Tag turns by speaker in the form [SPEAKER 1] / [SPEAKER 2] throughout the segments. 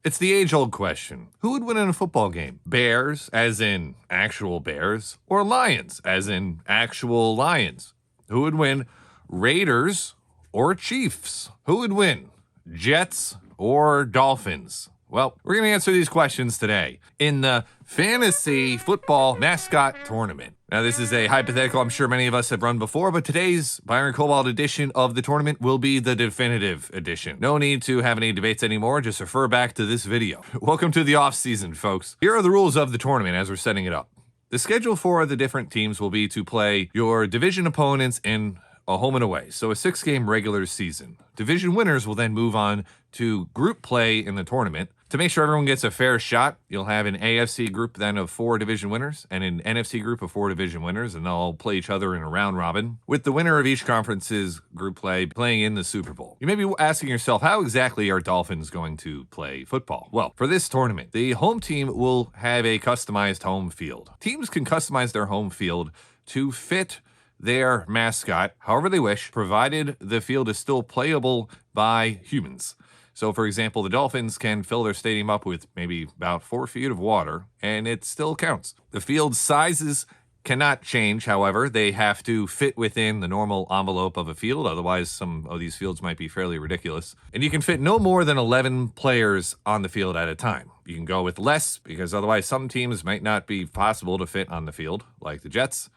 [SPEAKER 1] It's the age-old question. Who would win in a football game? Bears, as in actual bears, or Lions, as in actual lions? Who would win? Raiders or Chiefs? Who would win? Jets or Dolphins? Well, we're going to answer these questions today in the Fantasy Football Mascot Tournament. Now, this is a hypothetical I'm sure many of us have run before, but today's Byron Cobalt edition of the tournament will be the definitive edition. No need to have any debates anymore, just refer back to this video. Welcome to the offseason, folks. Here are the rules of the tournament as we're setting it up. The schedule for the different teams will be to play your division opponents in a home and away, so a 6-game regular season. Division winners will then move on to group play in the tournament. To make sure everyone gets a fair shot, you'll have an AFC group then of 4 division winners and an NFC group of 4 division winners, and they'll all play each other in a round robin, with the winner of each conference's group play playing in the Super Bowl. You may be asking yourself, how exactly are Dolphins going to play football? Well, for this tournament, the home team will have a customized home field. Teams can customize their home field to fit their mascot however they wish, provided the field is still playable by humans. So, for example, the Dolphins can fill their stadium up with maybe about 4 feet of water, and it still counts. The field sizes cannot change, however. They have to fit within the normal envelope of a field, otherwise some of these fields might be fairly ridiculous. And you can fit no more than 11 players on the field at a time. You can go with less, because otherwise some teams might not be possible to fit on the field, like the Jets,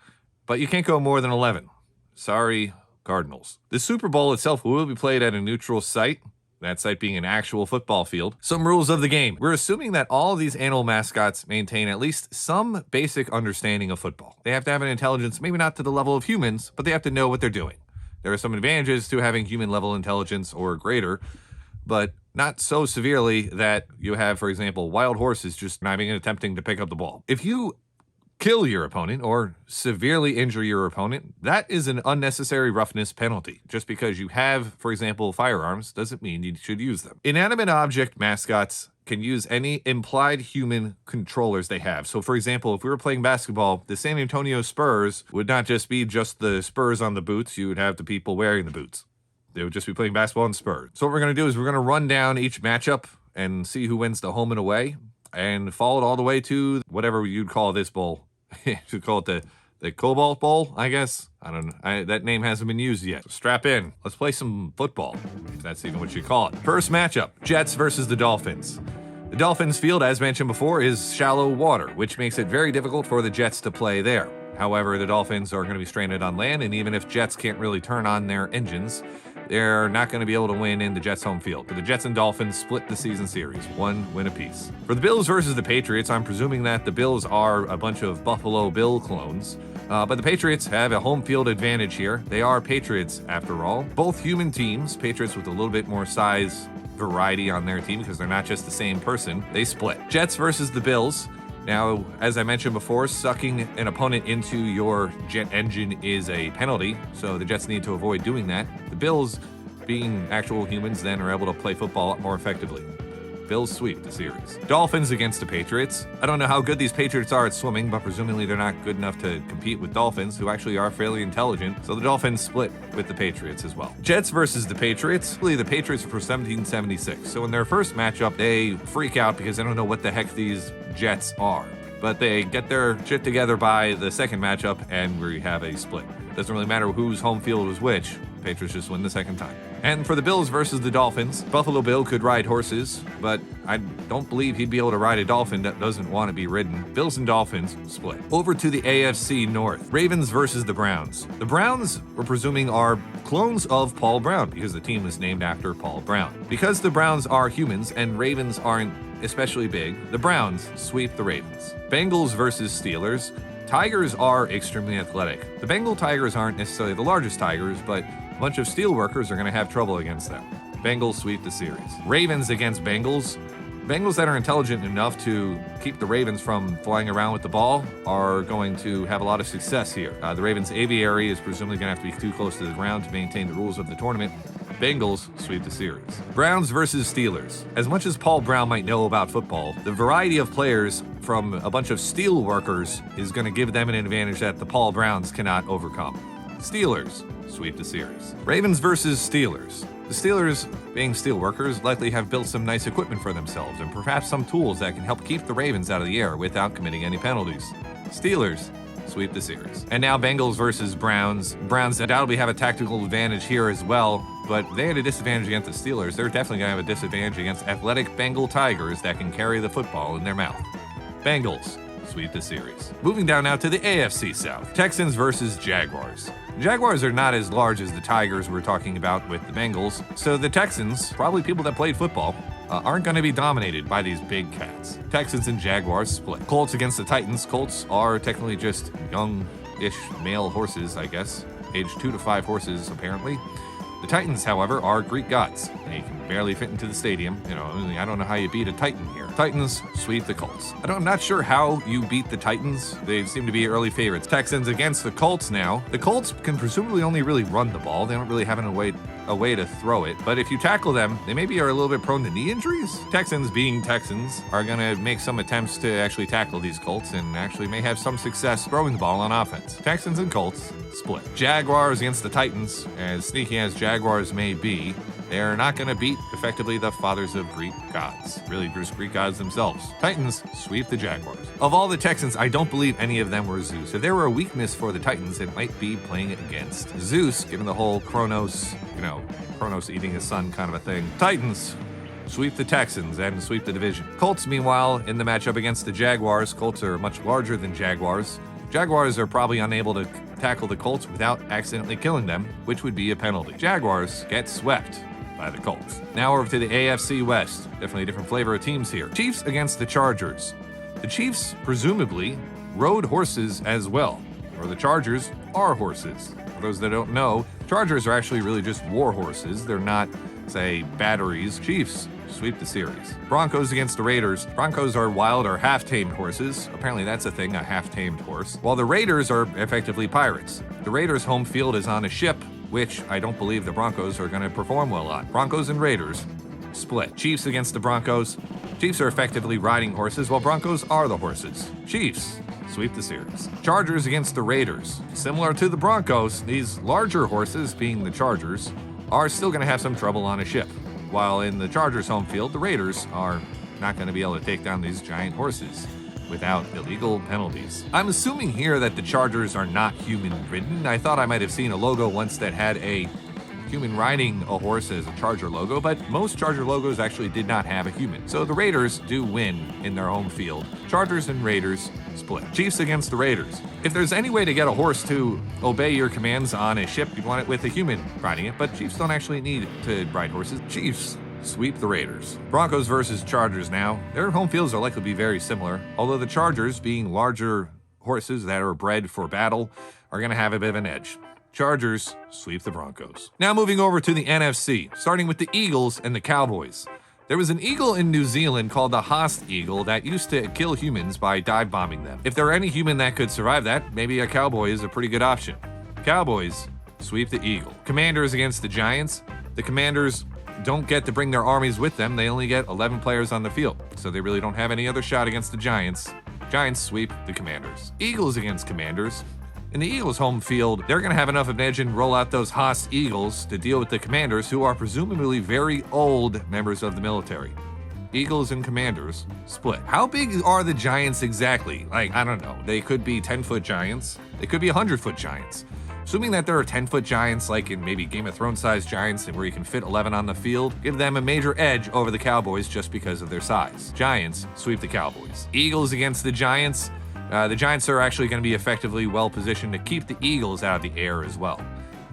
[SPEAKER 1] but you can't go more than 11. Sorry, Cardinals. The Super Bowl itself will be played at a neutral site, that site being an actual football field. Some rules of the game. We're assuming that all of these animal mascots maintain at least some basic understanding of football. They have to have an intelligence, maybe not to the level of humans, but they have to know what they're doing. There are some advantages to having human-level intelligence or greater, but not so severely that you have, for example, wild horses just not even attempting to pick up the ball. If you kill your opponent or severely injure your opponent, that is an unnecessary roughness penalty. Just because you have, for example, firearms doesn't mean you should use them. Inanimate object mascots can use any implied human controllers they have. So, for example, if we were playing basketball, the San Antonio Spurs would not just be just the Spurs on the boots, you would have the people wearing the boots. They would just be playing basketball in Spurs. So what we're going to do is we're going to run down each matchup and see who wins the home and away, and follow it all the way to whatever you'd call this bowl. To call it the Cobalt Bowl, I guess. I don't know. That name hasn't been used yet. So strap in. Let's play some football, if that's even what you call it. First matchup, Jets versus the Dolphins. The Dolphins field, as mentioned before, is shallow water, which makes it very difficult for the Jets to play there. However, the Dolphins are going to be stranded on land, and even if Jets can't really turn on their engines, they're not going to be able to win in the Jets' home field. For the Jets and Dolphins split the season series, 1 win apiece. For the Bills versus the Patriots, I'm presuming that the Bills are a bunch of Buffalo Bill clones, but the Patriots have a home field advantage here. They are Patriots, after all. Both human teams, Patriots with a little bit more size variety on their team because they're not just the same person, they split. Jets versus the Bills. Now, as I mentioned before, sucking an opponent into your jet engine is a penalty, so the Jets need to avoid doing that. The Bills, being actual humans, then are able to play football a lot more effectively. Bills sweep the series. Dolphins against the Patriots. I don't know how good these Patriots are at swimming, but presumably they're not good enough to compete with Dolphins, who actually are fairly intelligent, so the Dolphins split with the Patriots as well. Jets versus the Patriots. Really, the Patriots are for 1776, so in their first matchup, they freak out because they don't know what the heck these Jets are. But they get their shit together by the second matchup, and we have a split. Doesn't really matter whose home field was which. Patriots just win the second time. And for the Bills versus the Dolphins, Buffalo Bill could ride horses, but I don't believe he'd be able to ride a dolphin that doesn't want to be ridden. Bills and Dolphins split. Over to the AFC North. Ravens versus the Browns. The Browns, we're presuming, are clones of Paul Brown because the team is named after Paul Brown. Because the Browns are humans and Ravens aren't especially big, the Browns sweep the Ravens. Bengals versus Steelers. Tigers are extremely athletic. The Bengal Tigers aren't necessarily the largest tigers, but a bunch of steelworkers are going to have trouble against them. Bengals sweep the series. Ravens against Bengals. Bengals that are intelligent enough to keep the Ravens from flying around with the ball are going to have a lot of success here. The Ravens' aviary is presumably going to have to be too close to the ground to maintain the rules of the tournament. Bengals sweep the series. Browns versus Steelers. As much as Paul Brown might know about football, the variety of players from a bunch of steel workers is going to give them an advantage that the Paul Browns cannot overcome. Steelers sweep the series. Ravens versus Steelers. The Steelers, being steel workers, likely have built some nice equipment for themselves and perhaps some tools that can help keep the Ravens out of the air without committing any penalties. Steelers sweep the series. And now Bengals versus Browns. Browns undoubtedly have a tactical advantage here as well, but they had a disadvantage against the Steelers. They're definitely going to have a disadvantage against athletic Bengal Tigers that can carry the football in their mouth. Bengals sweep the series. Moving down now to the AFC South. Texans versus Jaguars. Jaguars are not as large as the Tigers we're talking about with the Bengals, so the Texans, probably people that played football, aren't going to be dominated by these big cats. Texans and Jaguars split. Colts against the Titans. Colts are technically just young-ish male horses, I guess. Aged 2 to 5 horses, apparently. The Titans, however, are Greek gods. They can barely fit into the stadium. I don't know how you beat a Titan here. Titans sweep the Colts. I'm not sure how you beat the Titans. They seem to be early favorites. Texans against the Colts now. The Colts can presumably only really run the ball. They don't really have a way to throw it. But if you tackle them, they maybe are a little bit prone to knee injuries. Texans, being Texans, are going to make some attempts to actually tackle these Colts and actually may have some success throwing the ball on offense. Texans and Colts split. Jaguars against the Titans. As sneaky as Jaguars may be, they're not going to beat, effectively, the fathers of Greek gods. Really, just Greek gods themselves. Titans sweep the Jaguars. Of all the Texans, I don't believe any of them were Zeus. If there were a weakness for the Titans, it might be playing against Zeus, given the whole Kronos eating his son kind of a thing. Titans sweep the Texans and sweep the division. Colts, meanwhile, in the matchup against the Jaguars. Colts are much larger than Jaguars. Jaguars are probably unable to tackle the Colts without accidentally killing them, which would be a penalty. Jaguars get swept by the Colts. Now over to the AFC West. Definitely a different flavor of teams here. Chiefs against the Chargers. The Chiefs, presumably, rode horses as well, or the Chargers are horses. For those that don't know, Chargers are actually really just war horses. They're not, say, batteries. Chiefs sweep the series. Broncos against the Raiders. Broncos are wild or half-tamed horses. Apparently that's a thing, a half-tamed horse. While the Raiders are effectively pirates. The Raiders' home field is on a ship, which I don't believe the Broncos are going to perform well on. Broncos and Raiders split. Chiefs against the Broncos. Chiefs are effectively riding horses, while Broncos are the horses. Chiefs sweep the series. Chargers against the Raiders. Similar to the Broncos, these larger horses, being the Chargers, are still going to have some trouble on a ship. While in the Chargers' home field, the Raiders are not going to be able to take down these giant horses without illegal penalties. I'm assuming here that the Chargers are not human-ridden. I thought I might have seen a logo once that had a human riding a horse as a Charger logo, but most Charger logos actually did not have a human. So the Raiders do win in their home field. Chargers and Raiders split. Chiefs against the Raiders. If there's any way to get a horse to obey your commands on a ship, you'd want it with a human riding it, but Chiefs don't actually need to ride horses. Chiefs sweep the Raiders. Broncos versus Chargers now. Their home fields are likely to be very similar, although the Chargers, being larger horses that are bred for battle, are going to have a bit of an edge. Chargers sweep the Broncos. Now moving over to the NFC, starting with the Eagles and the Cowboys. There was an eagle in New Zealand called the Haast eagle that used to kill humans by dive bombing them. If there were any human that could survive that, maybe a cowboy is a pretty good option. Cowboys sweep the Eagle. Commanders against the Giants. The Commanders don't get to bring their armies with them. They only get 11 players on the field, so they really don't have any other shot against the Giants. Giants sweep the Commanders. Eagles against Commanders. In the Eagles' home field, they're going to have enough of an edge and roll out those Haas Eagles to deal with the Commanders, who are presumably very old members of the military. Eagles and Commanders split. How big are the Giants exactly? I don't know. They could be 10-foot giants. They could be 100-foot giants. Assuming that there are 10-foot giants, like in maybe Game of Thrones-sized giants, and where you can fit 11 on the field, give them a major edge over the Cowboys just because of their size. Giants sweep the Cowboys. Eagles against the Giants. The Giants are actually going to be effectively well-positioned to keep the Eagles out of the air as well.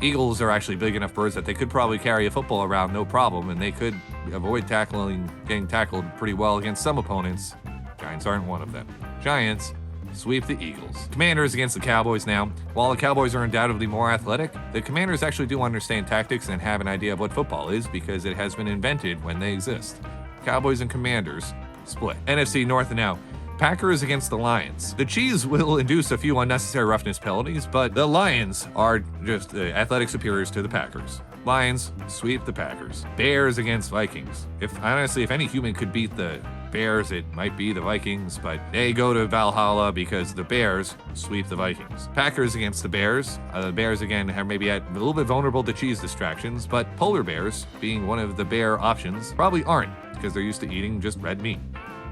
[SPEAKER 1] Eagles are actually big enough birds that they could probably carry a football around no problem, and they could avoid getting tackled pretty well against some opponents. Giants aren't one of them. Giants sweep the Eagles. Commanders against the Cowboys now. While the Cowboys are undoubtedly more athletic, the Commanders actually do understand tactics and have an idea of what football is because it has been invented when they exist. Cowboys and Commanders split. NFC North now. Packers against the Lions. The Chiefs will induce a few unnecessary roughness penalties, but the Lions are just athletic superiors to the Packers. Lions sweep the Packers. Bears against Vikings. If any human could beat the Bears, it might be the Vikings, but they go to Valhalla because the Bears sweep the Vikings. Packers against the Bears. The Bears, again, are maybe a little bit vulnerable to cheese distractions, but polar bears, being one of the bear options, probably aren't because they're used to eating just red meat.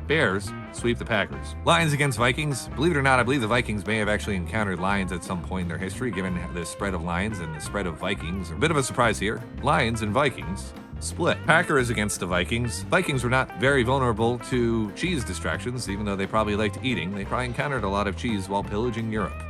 [SPEAKER 1] Bears sweep the Packers. Lions against Vikings. Believe it or not, I believe the Vikings may have actually encountered Lions at some point in their history, given the spread of Lions and the spread of Vikings. A bit of a surprise here. Lions and Vikings split. Packers against the Vikings. Vikings were not very vulnerable to cheese distractions, even though they probably liked eating. They probably encountered a lot of cheese while pillaging Europe.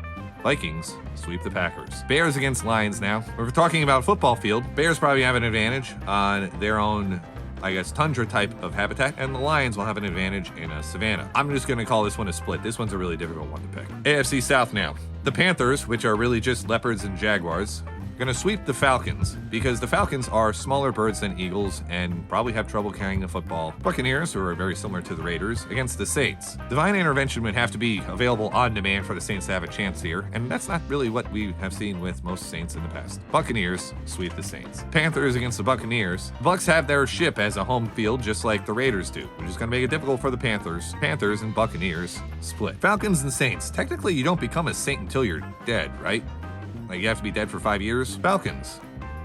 [SPEAKER 1] Vikings sweep the Packers. Bears against Lions now. If we're talking about football field, Bears probably have an advantage on their own, I guess, tundra type of habitat, and the Lions will have an advantage in a savanna. I'm just going to call this one a split. This one's a really difficult one to pick. AFC South now. The Panthers, which are really just leopards and jaguars, going to sweep the Falcons because the Falcons are smaller birds than eagles and probably have trouble carrying the football. Buccaneers, who are very similar to the Raiders, against the Saints. Divine intervention would have to be available on demand for the Saints to have a chance here, and that's not really what we have seen with most Saints in the past. Buccaneers sweep the Saints. Panthers against the Buccaneers. Bucs have their ship as a home field just like the Raiders do, which is going to make it difficult for the Panthers. Panthers and Buccaneers split. Falcons and Saints. Technically, you don't become a Saint until you're dead, right? Like, you have to be dead for 5 years. Falcons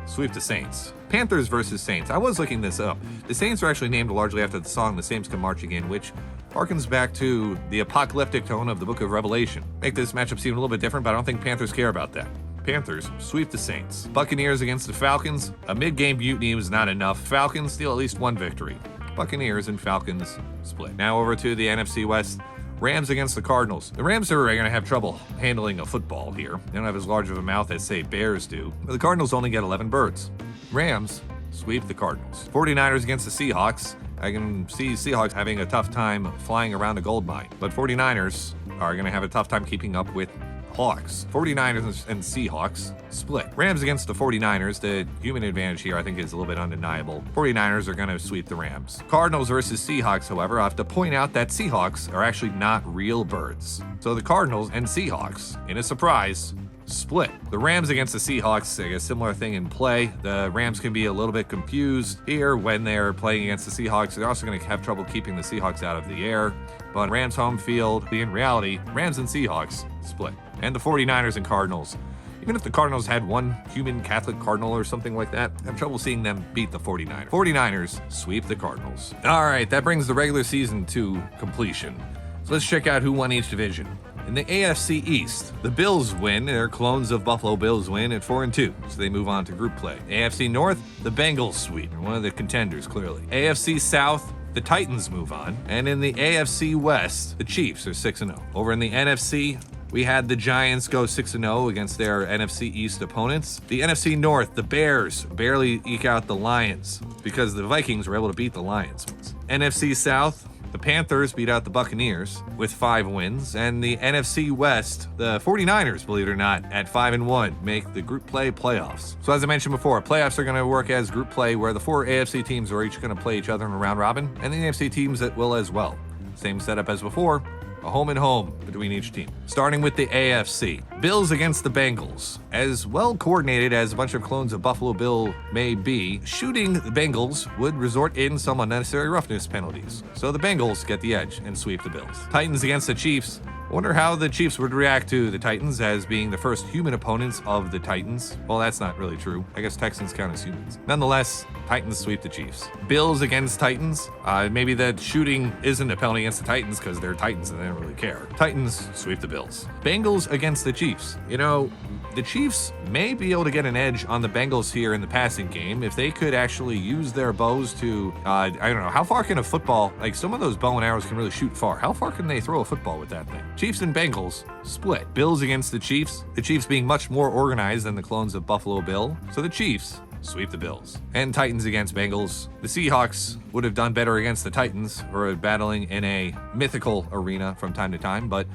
[SPEAKER 1] sweep the Saints. Panthers versus Saints. I was looking this up. The Saints are actually named largely after the song The Saints Come Marching In, which harkens back to the apocalyptic tone of the book of Revelation. Make this matchup seem a little bit different, but I don't think Panthers care about that. Panthers sweep the Saints. Buccaneers against the Falcons. A mid-game mutiny was not enough. Falcons steal at least one victory. Buccaneers and Falcons split. Now over to the NFC West. Rams against the Cardinals. The Rams are going to have trouble handling a football here. They don't have as large of a mouth as, say, Bears do. But the Cardinals only get 11 birds. Rams sweep the Cardinals. 49ers against the Seahawks. I can see Seahawks having a tough time flying around a gold mine. But 49ers are going to have a tough time keeping up with Hawks. 49ers and Seahawks split. Rams against the 49ers. The human advantage here, I think, is a little bit undeniable. 49ers are going to sweep the Rams. Cardinals versus Seahawks, however, I have to point out that Seahawks are actually not real birds. So the Cardinals and Seahawks, in a surprise, split. The Rams against the Seahawks, a similar thing in play. The Rams can be a little bit confused here when they're playing against the Seahawks. They're also going to have trouble keeping the Seahawks out of the air. But Rams home field, in reality, Rams and Seahawks split. And the 49ers and Cardinals. Even if the Cardinals had one human Catholic cardinal or something like that, I have trouble seeing them beat the 49ers. 49ers sweep the Cardinals. All right, that brings the regular season to completion. So let's check out who won each division. In the AFC East, the Bills win. Their clones of Buffalo Bills win at 4-2, so they move on to group play. AFC North, the Bengals sweep. They're one of the contenders, clearly. AFC South, the Titans move on. And in the AFC West, the Chiefs are 6-0. Over in the NFC, we had the Giants go 6-0 against their NFC East opponents. The NFC North, the Bears barely eke out the Lions because the Vikings were able to beat the Lions. NFC South, the Panthers beat out the Buccaneers with 5 wins. And the NFC West, the 49ers, believe it or not, at 5-1, make the group play playoffs. So as I mentioned before, playoffs are going to work as group play where the 4 AFC teams are each going to play each other in a round robin, and the NFC teams that will as well. Same setup as before. A home and home between each team. Starting with the AFC. Bills against the Bengals. As well coordinated as a bunch of clones of Buffalo Bill may be, shooting the Bengals would resort in some unnecessary roughness penalties. So the Bengals get the edge and sweep the Bills. Titans against the Chiefs. Wonder how the Chiefs would react to the Titans as being the first human opponents of the Titans. Well, that's not really true. I guess Texans count as humans. Nonetheless, Titans sweep the Chiefs. Bills against Titans. Maybe the shooting isn't a penalty against the Titans because they're Titans and they don't really care. Titans sweep the Bills. Bengals against the Chiefs. You know, the Chiefs may be able to get an edge on the Bengals here in the passing game if they could actually use their bows to, I don't know, how far can a football, like some of those bow and arrows can really shoot far. How far can they throw a football with that thing? Chiefs and Bengals split. Bills against the Chiefs being much more organized than the clones of Buffalo Bill. So the Chiefs sweep the Bills. And Titans against Bengals. The Seahawks would have done better against the Titans, who are battling in a mythical arena from time to time, but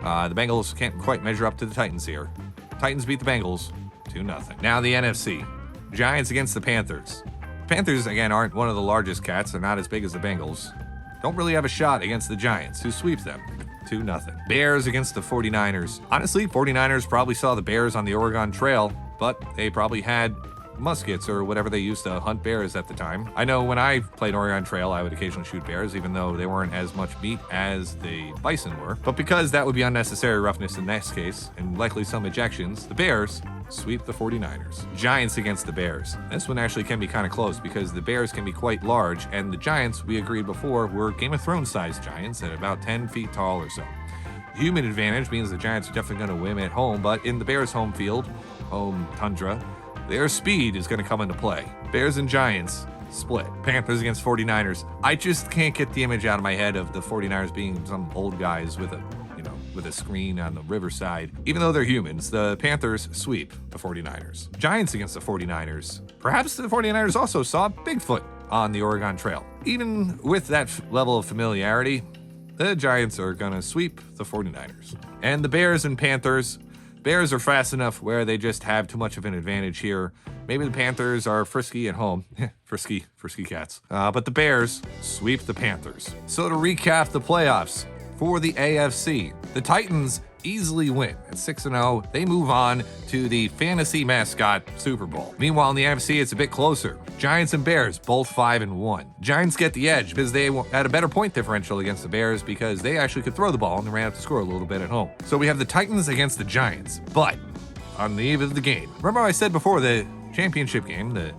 [SPEAKER 1] the Bengals can't quite measure up to the Titans here. Titans beat the Bengals 2-0. Now the NFC. Giants against the Panthers. Panthers, again, aren't one of the largest cats. They're not as big as the Bengals. Don't really have a shot against the Giants, who sweep them 2-0. Bears against the 49ers. Honestly, 49ers probably saw the Bears on the Oregon Trail, but they probably had muskets or whatever they used to hunt bears at the time. I know when I played Oregon Trail, I would occasionally shoot bears, even though they weren't as much meat as the bison were. But because that would be unnecessary roughness in this case, and likely some ejections, the Bears sweep the 49ers. Giants against the Bears. This one actually can be kind of close because the Bears can be quite large, and the Giants, we agreed before, were Game of Thrones sized giants at about 10 feet tall or so. Human advantage means the Giants are definitely going to win at home, but in the Bears' home field, home tundra, their speed is going to come into play. Bears and Giants split. Panthers against 49ers. I just can't get the image out of my head of the 49ers being some old guys with a screen on the riverside. Even though they're humans, the Panthers sweep the 49ers. Giants against the 49ers. Perhaps the 49ers also saw Bigfoot on the Oregon Trail. Even with that level of familiarity, the Giants are going to sweep the 49ers. And the Bears and Panthers. Bears are fast enough where they just have too much of an advantage here. Maybe the Panthers are frisky at home. frisky cats. But the Bears sweep the Panthers. So to recap the playoffs, for the AFC, the Titans easily win. At 6-0, they move on to the fantasy mascot Super Bowl. Meanwhile, in the NFC, it's a bit closer. Giants and Bears, both 5-1. Giants get the edge because they had a better point differential against the Bears because they actually could throw the ball and they ran up to score a little bit at home. So we have the Titans against the Giants. But on the eve of the game, remember I said before, the championship game, the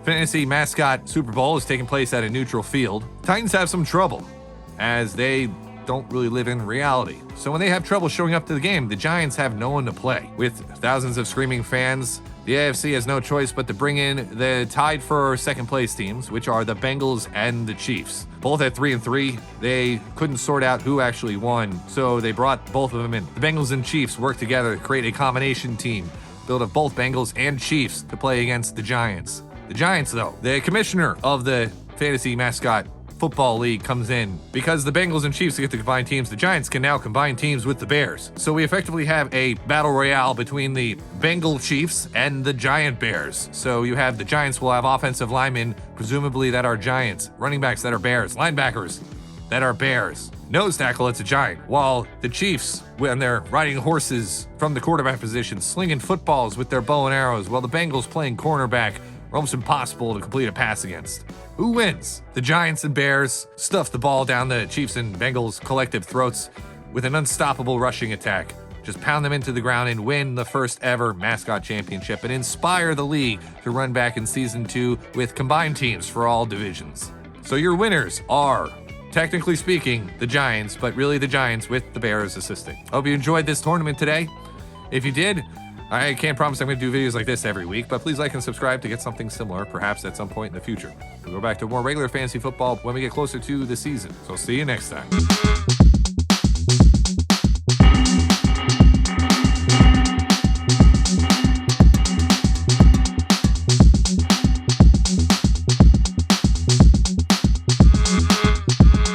[SPEAKER 1] fantasy mascot Super Bowl is taking place at a neutral field. Titans have some trouble as they don't really live in reality. So when they have trouble showing up to the game, the Giants have no one to play. With thousands of screaming fans, the AFC has no choice but to bring in the tied for second place teams, which are the Bengals and the Chiefs. Both at 3-3, they couldn't sort out who actually won, so they brought both of them in. The Bengals and Chiefs worked together to create a combination team built of both Bengals and Chiefs to play against the Giants. The Giants, though, the commissioner of the fantasy mascot Football League comes in because the Bengals and Chiefs get to combine teams. The Giants can now combine teams with the Bears. So we effectively have a battle royale between the Bengal Chiefs and the Giant Bears. So you have the Giants will have offensive linemen, presumably that are Giants, running backs that are Bears, linebackers that are Bears. Nose tackle, it's a Giant. While the Chiefs, when they're riding horses from the quarterback position, slinging footballs with their bow and arrows, while the Bengals playing cornerback, almost impossible to complete a pass against. Who wins? The Giants and Bears stuff the ball down the Chiefs and Bengals' collective throats with an unstoppable rushing attack. Just pound them into the ground and win the first ever mascot championship and inspire the league to run back in season 2 with combined teams for all divisions. So your winners are, technically speaking, the Giants, but really the Giants with the Bears assisting. Hope you enjoyed this tournament today. If you did, I can't promise I'm going to do videos like this every week, but please like and subscribe to get something similar, perhaps at some point in the future. We'll go back to more regular fantasy football when we get closer to the season. So see you next time.